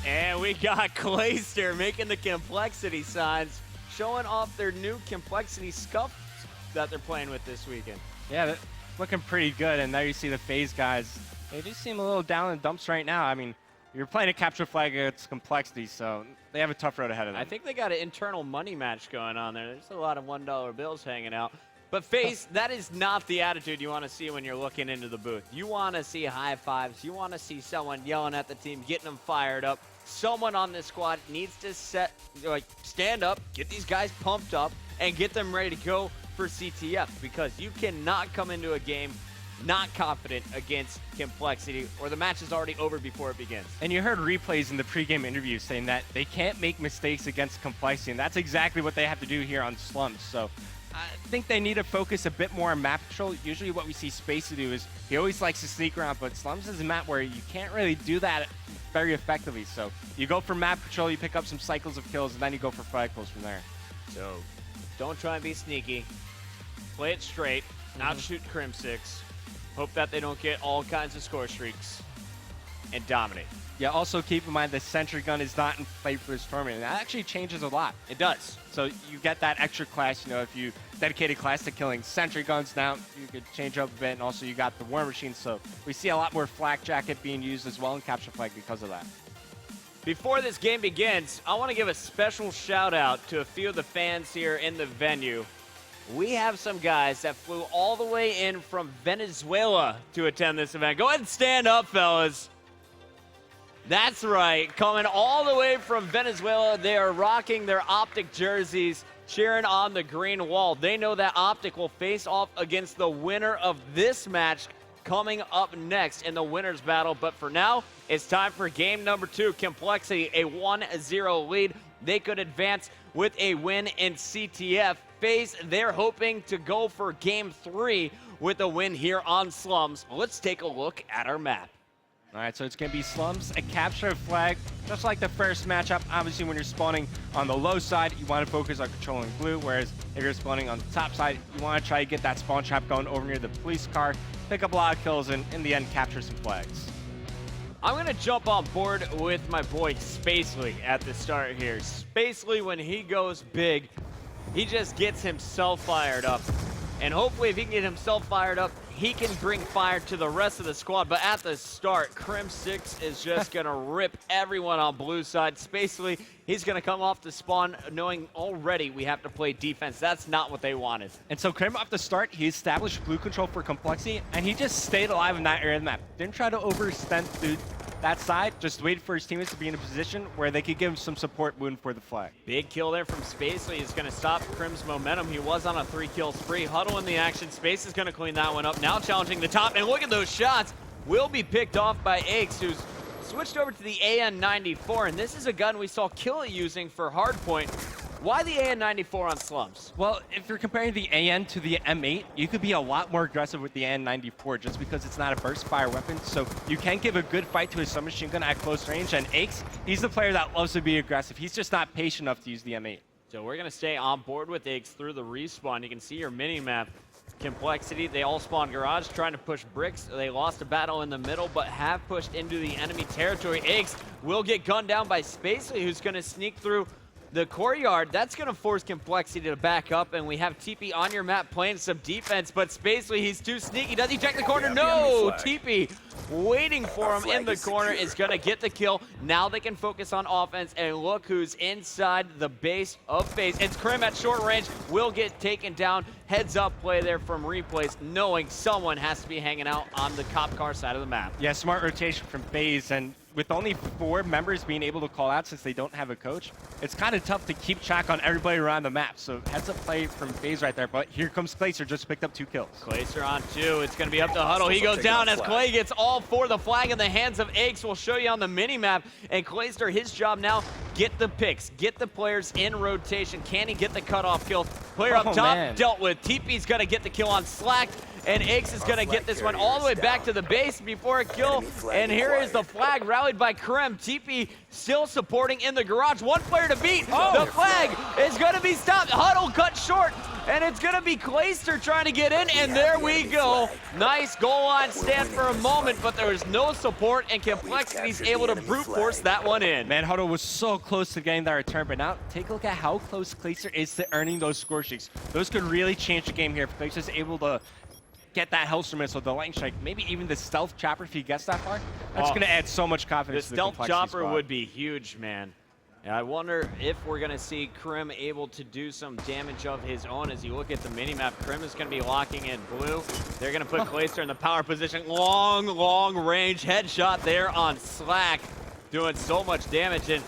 And we got Clayster making the complexity signs, showing off their new complexity scuffs that they're playing with this weekend. Yeah, they're looking pretty good. And there you see the Faze guys. They just seem a little down in the dumps right now. I mean, you're playing a capture flag against complexity, so they have a tough road ahead of them. I think they got an internal money match going on there. There's a lot of $1 bills hanging out. But Faze, that is not the attitude you want to see when you're looking into the booth. You want to see high fives. You want to see someone yelling at the team, getting them fired up. Someone on this squad needs to stand up, get these guys pumped up, and get them ready to go for CTF, because you cannot come into a game not confident against complexity, or the match is already over before it begins. And you heard replays in the pregame interview saying that they can't make mistakes against complexity, and that's exactly what they have to do here on Slums. So I think they need to focus a bit more on map control. Usually what we see Space to do is he always likes to sneak around, but Slums is a map where you can't really do that very effectively. So you go for map control, you pick up some cycles of kills, and then you go for flag pulls from there. So don't try and be sneaky. Play it straight, outshoot Crim 6. Hope that they don't get all kinds of score streaks and dominate. Yeah, also keep in mind the sentry gun is not in play for this tournament, and that actually changes a lot. It does. So you get that extra class, you know, if you dedicate a class to killing sentry guns now, you could change up a bit, and also you got the war machine, so we see a lot more flak jacket being used as well in capture flag because of that. Before this game begins, I want to give a special shout out to a few of the fans here in the venue. We have some guys that flew all the way in from Venezuela to attend this event. Go ahead and stand up, fellas. That's right, coming all the way from Venezuela. They are rocking their Optic jerseys, cheering on the green wall. They know that Optic will face off against the winner of this match coming up next in the winner's battle. But for now, it's time for game number 2. Complexity, a 1-0 lead. They could advance with a win in CTF. Faze, they're hoping to go for game 3 with a win here on Slums. Let's take a look at our map. All right, so it's going to be Slums, a capture flag, just like the first matchup. Obviously, when you're spawning on the low side, you want to focus on controlling blue, whereas if you're spawning on the top side, you want to try to get that spawn trap going over near the police car, pick up a lot of kills, and in the end, capture some flags. I'm going to jump on board with my boy Spacely at the start here. Spacely, when he goes big, he just gets himself fired up. And hopefully if he can get himself fired up, he can bring fire to the rest of the squad. But at the start, Crim 6 is just going to rip everyone on blue side. Spacely, he's going to come off the spawn knowing already we have to play defense. That's not what they wanted. And so Crim off the start, he established blue control for complexity, and he just stayed alive in that area of the map. Didn't try to overextend through that side, just waited for his teammates to be in a position where they could give him some support moving for the flag. Big kill there from Spacely is going to stop Crim's momentum. He was on a 3-kill spree. Huddle in the action. Space is going to clean that one up. Now challenging the top, and look at those shots. Will be picked off by Aches, who's switched over to the AN-94, and this is a gun we saw Kill using for hardpoint. Why the AN-94 on Slums? Well, if you're comparing the AN to the M8, you could be a lot more aggressive with the AN-94 just because it's not a burst fire weapon, so you can give a good fight to a submachine gun at close range, and Aches, he's the player that loves to be aggressive. He's just not patient enough to use the M8. So we're going to stay on board with Aches through the respawn. You can see your mini-map. Complexity, they all spawn garage, trying to push bricks. They lost a battle in the middle, but have pushed into the enemy territory. Aches will get gunned down by Spacely, who's going to sneak through the courtyard. That's going to force Complexity to back up, and we have TP on your map playing some defense, but Spacely, he's too sneaky. Does he check the corner? No! TP waiting for him in the corner is going to get the kill. Now they can focus on offense, and look who's inside the base of Faze. It's Crim at short range, will get taken down. Heads up play there from replays, knowing someone has to be hanging out on the cop car side of the map. Yeah, smart rotation from Faze, and with only 4 members being able to call out since they don't have a coach, it's kind of tough to keep track on everybody around the map. So heads up play from Faze right there, but here comes Clayster, just picked up 2 kills. Clayster on 2, it's going to be up to Huddle. He goes down as Clay gets all 4. The flag in the hands of Aches. We'll show you on the mini-map, and Clayster, his job now, get the picks, get the players in rotation. Can he get the cutoff kill? Player up top, dealt with. TP's going to get the kill on Slack, and Aches is going to get this one all the way back to the base before a kill. And here is the flag rallied by Crim. TP still supporting in the garage. 1 player to beat. The flag is going to be stopped. Huddle cut short, and it's gonna be Clayster trying to get in, and there we go. Nice goal line stand for a moment, but there was no support, and Complexity's able to brute force that one in. Man, Huddle was so close to getting that return, but now take a look at how close Clayster is to earning those score streaks. Those could really change the game here if Clayster's able to get that Hellstorm missile, the lightning strike, maybe even the stealth chopper if he gets that far. That's going to add so much confidence to the stealth Complexity chopper squad. would be huge, man. And I wonder if we're going to see Krim able to do some damage of his own. As you look at the minimap, Krim is going to be locking in blue. They're going to put Clayster in the power position. Long range headshot there on Slack, doing so much damage. And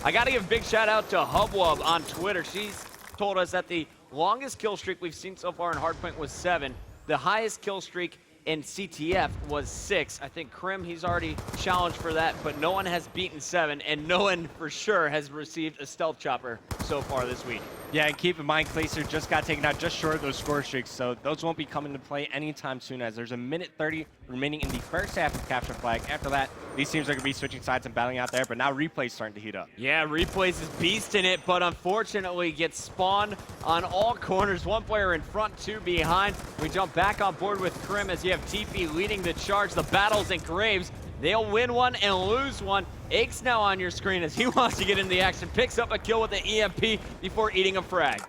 I got to give a big shout out to Hubwub on Twitter. She's told us that the longest kill streak we've seen so far in Hardpoint was 7. The highest kill streak in CTF was 6. I think Krim, he's already challenged for that, but no one has beaten 7, and no one for sure has received a stealth chopper so far this week. Yeah, and keep in mind, Clayster just got taken out just short of those score streaks, so those won't be coming to play anytime soon, as there's a minute 30 remaining in the first half of Capture Flag. After that, these teams are going to be switching sides and battling out there, but now Replay's starting to heat up. Yeah, Replays is beasting it, but unfortunately gets spawned on all corners. One player in front, 2 behind. We jump back on board with Krim as you have TP leading the charge. The battles in Graves. They'll win one and lose one. Ake's now on your screen as he wants to get into the action. Picks up a kill with the EMP before eating a frag.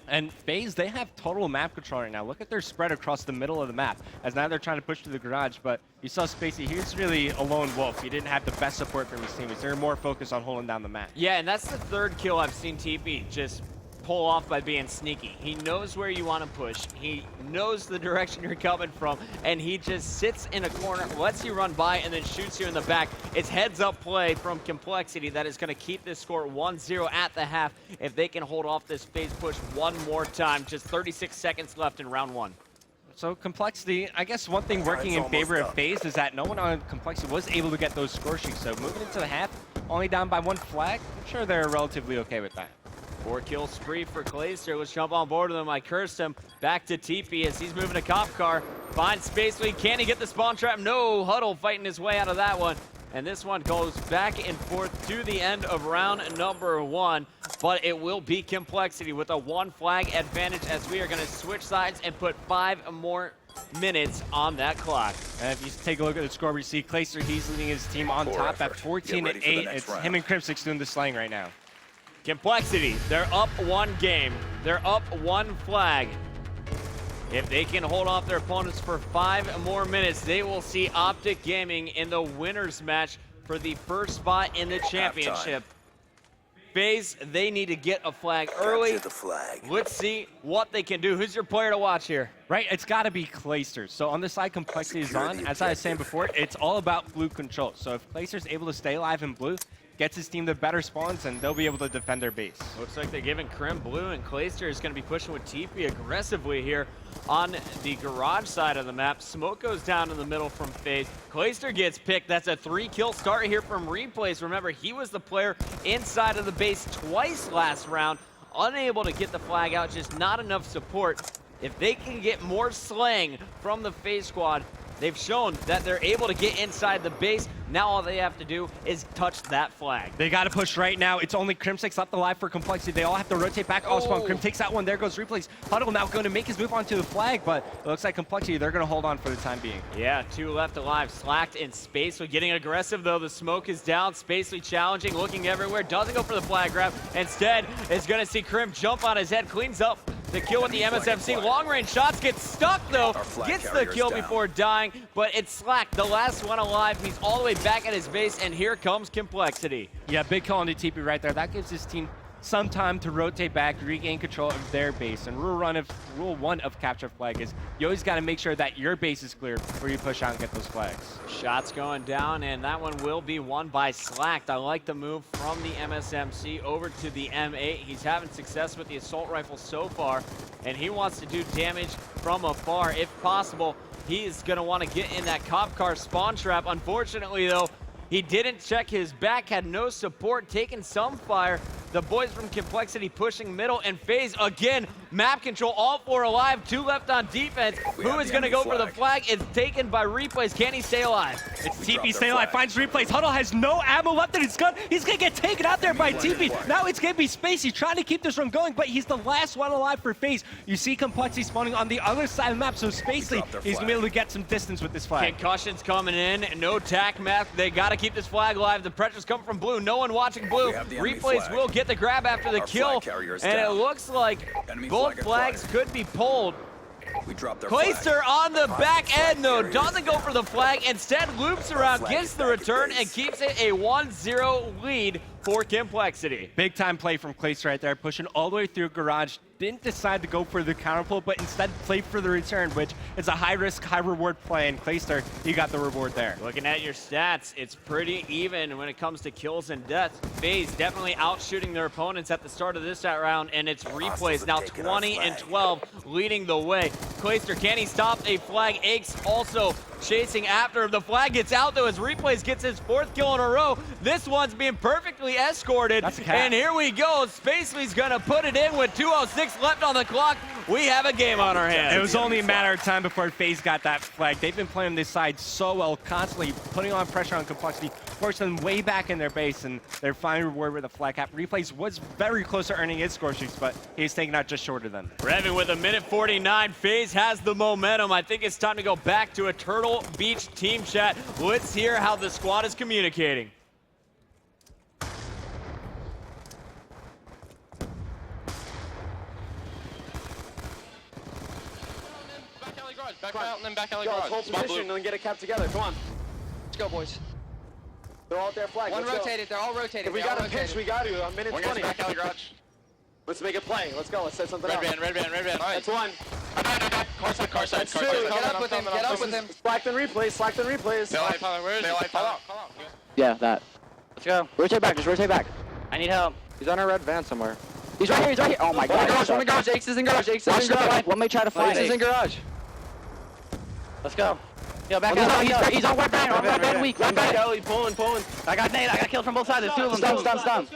And Faze, they have total map control right now. Look at their spread across the middle of the map, as now they're trying to push to the garage, but you saw Spacey, he's really a lone wolf. He didn't have the best support from his teammates. They're more focused on holding down the map. Yeah, and that's the 3rd kill I've seen TP just pull off by being sneaky. He knows where you want to push. He knows the direction you're coming from, and he just sits in a corner, lets you run by, and then shoots you in the back. It's heads-up play from Complexity that is going to keep this score 1-0 at the half if they can hold off this Faze push one more time. Just 36 seconds left in round 1. So Complexity, I guess one thing working in favor of Faze is that no one on Complexity was able to get those score streaks. So moving into the half, only down by 1 flag, I'm sure they're relatively okay with that. 4-kill spree for Clayster. Let's jump on board with him. I cursed him. Back to TP as he's moving a cop car. Finds space lead. Can he get the spawn trap? No. Huddle fighting his way out of that one. And this one goes back and forth to the end of round number 1. But it will be Complexity with a 1 flag advantage as we are going to switch sides and put 5 more minutes on that clock. And if you take a look at the score, we see Clayster, he's leading his team on top at 14-8. It's him and Crimsix doing the slaying right now. Complexity, they're up 1 game. They're up 1 flag. If they can hold off their opponents for 5 more minutes, they will see Optic Gaming in the winner's match for the first spot in the championship. Faze, they need to get a flag early. Let's see what they can do. Who's your player to watch here? Right, it's got to be Clayster. So on the side Complexity is on, as I was saying before, it's all about blue control. So if Clayster's able to stay alive in blue, gets his team the better spawns, and they'll be able to defend their base. Looks like they're giving Krim blue, and Clayster is going to be pushing with TP aggressively here on the garage side of the map. Smoke goes down in the middle from Faze. Clayster gets picked. That's a 3-kill start here from Replays. Remember, he was the player inside of the base twice last round, unable to get the flag out, just not enough support. If they can get more slaying from the Faze squad, they've shown that they're able to get inside the base. Now all they have to do is touch that flag. They got to push right now. It's only Crimsix left alive for Complexity. They all have to rotate back. Oh, spawn. Krim takes that one. There goes Replays. Huddle now going to make his move onto the flag, but it looks like Complexity, they're going to hold on for the time being. Yeah, 2 left alive. Slacked in Spacely getting aggressive, though. The smoke is down. Spacely challenging, looking everywhere. Doesn't go for the flag grab. Instead, is going to see Krim jump on his head. Cleans up the kill with the MSMC. Long-range shots, gets stuck, though. Gets the kill before dying, but it's Slack, the last one alive. He's all the way back at his base, and here comes Complexity. Yeah, big call on the TP right there. That gives his team some time to rotate back, regain control of their base. And rule 1 of Capture Flag is you always got to make sure that your base is clear before you push out and get those flags. Shots going down, and that one will be won by Slacked. I like the move from the MSMC over to the M8. He's having success with the assault rifle so far, and he wants to do damage from afar if possible. He is going to want to get in that cop car spawn trap. Unfortunately, though, he didn't check his back, had no support, taking some fire. The boys from Complexity pushing middle, and Faze again, map control, all 4 alive, 2 left on defense. Who is going to go for the flag? It's taken by Replays. Can he stay alive? It's TP stay alive, finds Replays. Huddle has no ammo left in his gun. He's going to get taken out there by TP. Now it's going to be Spacey trying to keep this from going, but he's the last one alive for Faze. You see Complexity spawning on the other side of the map, so Spacey, he's going to be able to get some distance with this flag. Concussion's coming in, no tac map. They got to keep this flag alive. The pressure's coming from blue. No one watching blue. Replays will get the grab after the kill, and it looks like both flags could be pulled. Clayster on the back end, though, doesn't go for the flag, instead loops around, gets the return, and keeps it a 1-0 lead for Complexity. Big time play from Clayster right there, pushing all the way through garage. Didn't decide to go for the counter pull, but instead played for the return, which is a high risk, high reward play. And Clayster, you got the reward there. Looking at your stats, it's pretty even when it comes to kills and deaths. Faze definitely outshooting their opponents at the start of this round, and it's Replays now 20 and 12 leading the way. Clayster, can he stop a flag? Aches also chasing after him. The flag gets out though as Replays gets his 4th kill in a row. This one's being perfectly escorted. And here we go. Spacely's gonna put it in with 2:06 left on the clock. We have a game on our hands. It was only a matter of time before Faze got that flag. They've been playing this side so well, constantly putting on pressure on Complexity, forcing them way back in their base, and their final reward with a flag cap. Replays was very close to earning his score streaks, but he's taking out just short of them. Revin with a minute 49. Faze has the momentum. I think it's time to go back to a Turtle Beach team chat. Let's hear how the squad is communicating. Back out and then back alley garage. Hold position and then get a cap together. Come on. Let's go, boys. They're all at their flag. One Let's rotated. Go. They're all rotated. If we got a pinch, we got to. A minute 20. Back alley garage. Let's make a play. Let's go. Let's set something up. Red band. That's one. Car side. That's two. Get up with him. Get up with him. Slacked and replays. Yeah, that. Let's go. Rotate back. Just rotate back. I need help. He's on our red van somewhere. He's right here. He's right here. Oh my god. One in garage. Aches is in garage. One may try to fly. Aches is in garage. Let's go. Yo, back out. He's on red van. On red van weak. Red van. Pulling. I got nade. I got killed from both sides. There's 2 of them. Stun.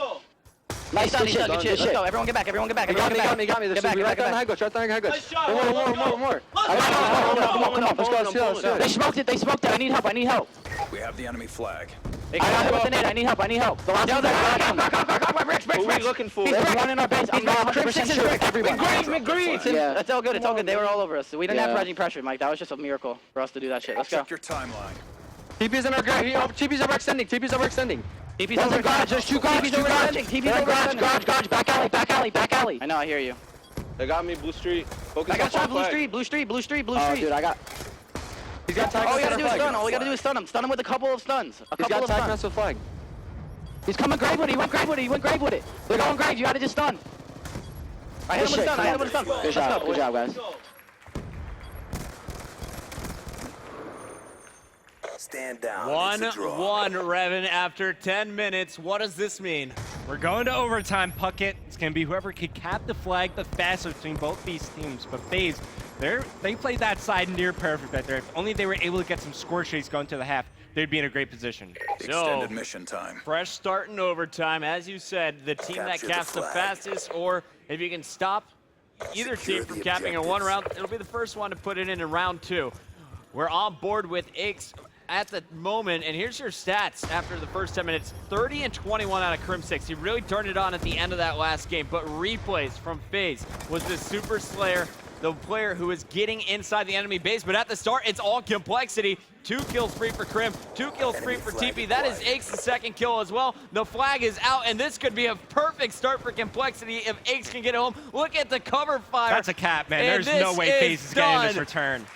Nice good shit. Let's go. Everyone get back. He got me. Right down the high goods. One more. Come on. Let's go. They smoked it. I need help. We have the enemy flag. I got hit with the nade. I need help. The last one's there. Bricks. What are we looking for? There's one in our base. I'm not 100% sure. Everyone. McGree. Yeah, it's all good. They were all over us. We didn't have any pressure, Mike. That was just a miracle for us to do that shit. Let's go. Check your timeline. TP's in our garage. TP's overextending. TP's over garage. There's 2 guards. TP's over garage. Back alley. I know. I hear you. They got me. Blue street. I got shot. Blue street. Oh, dude, I got. He's got tag. All we gotta do is stun. All we gotta do is stun him. Stun him with a couple of stuns. He's got tag mess with flag. He's coming grave with it. He went grave with it. They're going grave. You gotta just stun. I hit him with a stun. Good job, guys. Stand down. 1-1, Revin, after 10 minutes. What does this mean? We're going to overtime, Puckett. It's going to be whoever can cap the flag the fastest between both these teams. But Faze, they played that side near perfect right there. If only they were able to get some score chase going to the half, they'd be in a great position. Extended mission time. Fresh start in overtime. As you said, the team that caps the fastest, or if you can stop either team from capping in one round, it'll be the first one to put it in round 2. We're on board with Aches at the moment, and here's your stats after the first 10 minutes. 30 and 21 out of Crim 6. He really turned it on at the end of that last game, but Replays from Faze was the Super Slayer, the player who is getting inside the enemy base. But at the start, it's all Complexity. 2 kills free for Crim, 2 kills free for TP. That is Aches' 2nd kill as well. The flag is out, and this could be a perfect start for Complexity if Aches can get home. Look at the cover fire. That's a cap, man. There's no way Faze is getting this return.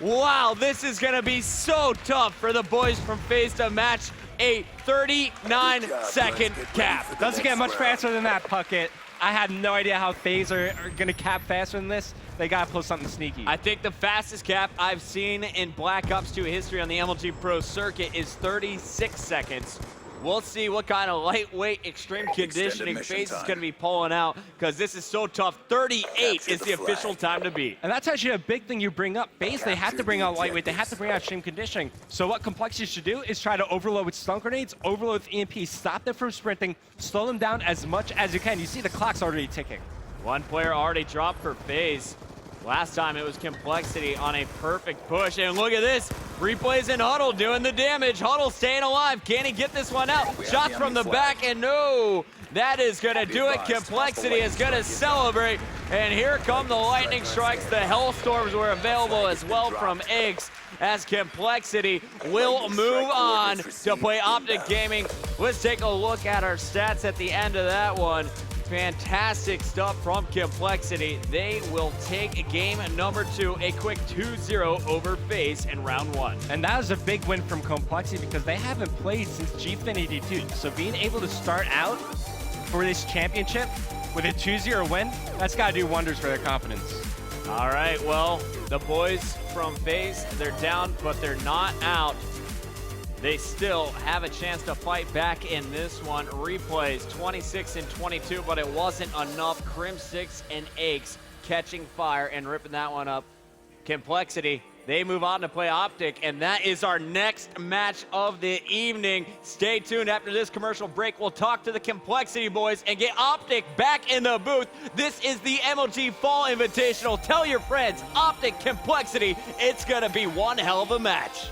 Wow, this is going to be so tough for the boys from Faze to match a 39-second cap. Doesn't get much faster than that, Puckett. I had no idea how Faze are going to cap faster than this. They got to pull something sneaky. I think the fastest cap I've seen in Black Ops 2 history on the MLG Pro circuit is 36 seconds. We'll see what kind of lightweight extreme conditioning mission Faze is time. going to be pulling out, because this is so tough. 38 Capture is the the flag. official time to beat. And that's actually a big thing you bring up. Faze, they have to bring out lightweight, they have to bring out extreme conditioning. So what Complexity should do is try to overload with stun grenades, overload with EMP, stop them from sprinting, slow them down as much as you can. You see the clock's already ticking. One player already dropped for Faze. Last time it was Complexity on a perfect push, and look at this. Replays in Huddle doing the damage. Huddle staying alive. Can he get this one out? We have Shots the from the enemy flag. back, and no. That is going to Be do it. advised, Complexity is hostile going to lightning strike celebrate. And here come the lightning strikes. The Hellstorms were available as well from Iggs, as Complexity will Lightning move strike on coordinates to play received Optic inbound. Gaming. Let's take a look at our stats at the end of that one. Fantastic stuff from Complexity. They will take game number 2, a quick 2-0 over Faze in round 1. And that was a big win from Complexity because they haven't played since GFIN 82. So being able to start out for this championship with a 2-0 win, that's got to do wonders for their confidence. All right, well, the boys from Faze, they're down, but they're not out. They still have a chance to fight back in this one. Replays 26 and 22, but it wasn't enough. Crim6 and Iggs catching fire and ripping that one up. Complexity, they move on to play Optic, and that is our next match of the evening. Stay tuned. After this commercial break, we'll talk to the Complexity boys and get Optic back in the booth. This is the MLG Fall Invitational. Tell your friends, Optic Complexity, it's gonna be one hell of a match.